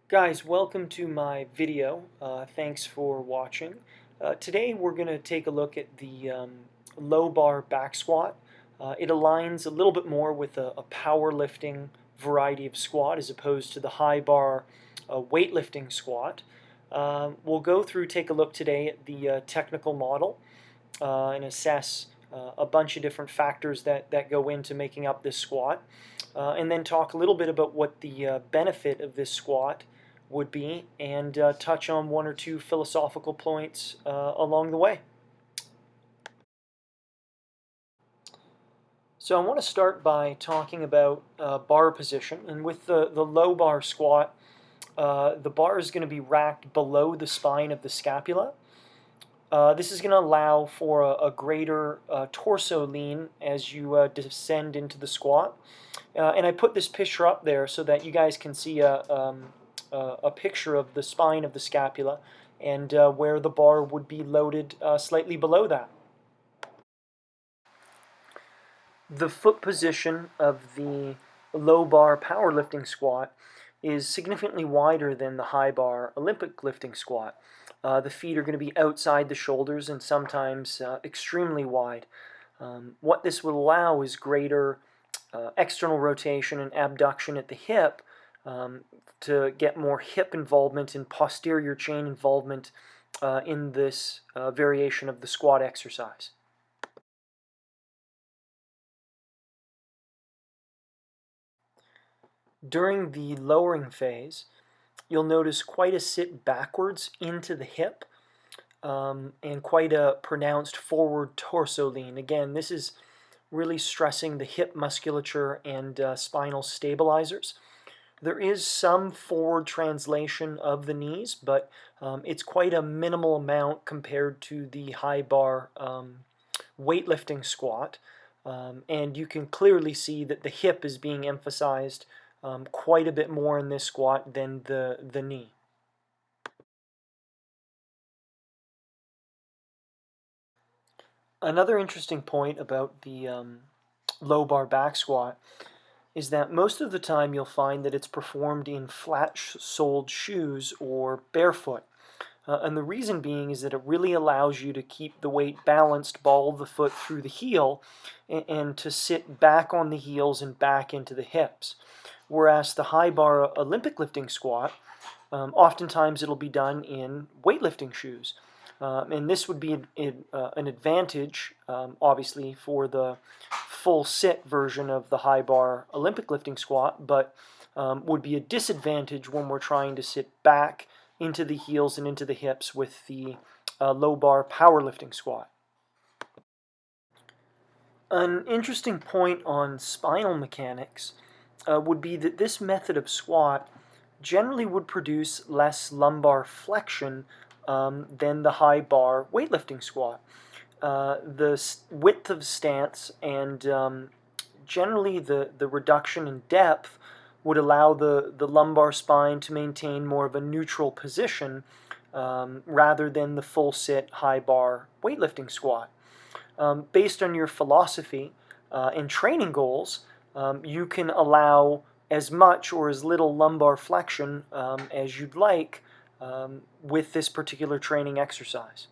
Guys, welcome to my video. Thanks for watching. Today we're going to take a look at the low bar back squat. It aligns a little bit more with a powerlifting variety of squat as opposed to the high bar weightlifting squat. We'll go through, take a look today at the technical model and assess a bunch of different factors that go into making up this squat. And then talk a little bit about what the benefit of this squat would be, and touch on one or two philosophical points along the way. So I want to start by talking about bar position, and with the low bar squat, the bar is going to be racked below the spine of the scapula. This is going to allow for a greater torso lean as you descend into the squat. And I put this picture up there so that you guys can see a picture of the spine of the scapula and where the bar would be loaded slightly below that. The foot position of the low bar powerlifting squat is significantly wider than the high bar Olympic lifting squat. The feet are going to be outside the shoulders and sometimes extremely wide. What this will allow is greater external rotation and abduction at the hip to get more hip involvement and posterior chain involvement in this variation of the squat exercise. During the lowering phase, you'll notice quite a sit backwards into the hip and quite a pronounced forward torso lean. Again, this is really stressing the hip musculature and spinal stabilizers. There is some forward translation of the knees, but it's quite a minimal amount compared to the high bar weightlifting squat. And you can clearly see that the hip is being emphasized quite a bit more in this squat than the knee. Another interesting point about the low bar back squat is that most of the time you'll find that it's performed in flat-soled shoes or barefoot. And the reason being is that it really allows you to keep the weight balanced, ball of the foot through the heel, and to sit back on the heels and back into the hips. Whereas the high bar Olympic lifting squat, oftentimes it'll be done in weightlifting shoes. And this would be an advantage, obviously, for the full sit version of the high bar Olympic lifting squat, but would be a disadvantage when we're trying to sit back into the heels and into the hips with the low bar powerlifting squat. An interesting point on spinal mechanics would be that this method of squat generally would produce less lumbar flexion than the high bar weightlifting squat. The width of stance and generally the reduction in depth would allow the lumbar spine to maintain more of a neutral position rather than the full sit high bar weightlifting squat. Based on your philosophy and training goals, you can allow as much or as little lumbar flexion as you'd like with this particular training exercise.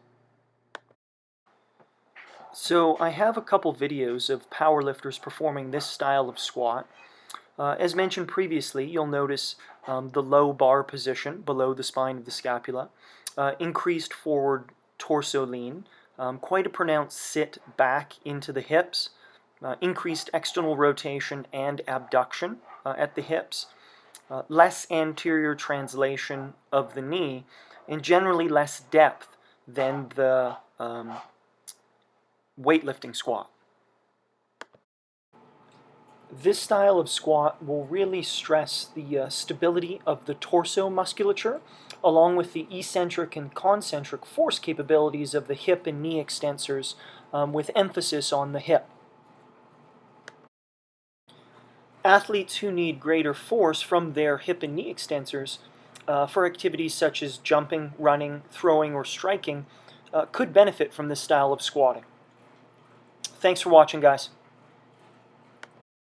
So I have a couple videos of powerlifters performing this style of squat. As mentioned previously, you'll notice the low bar position below the spine of the scapula, increased forward torso lean, quite a pronounced sit back into the hips, increased external rotation and abduction at the hips, less anterior translation of the knee, and generally less depth than the weightlifting squat. This style of squat will really stress the stability of the torso musculature, along with the eccentric and concentric force capabilities of the hip and knee extensors, with emphasis on the hip. Athletes who need greater force from their hip and knee extensors for activities such as jumping, running, throwing, or striking could benefit from this style of squatting. Thanks for watching, guys.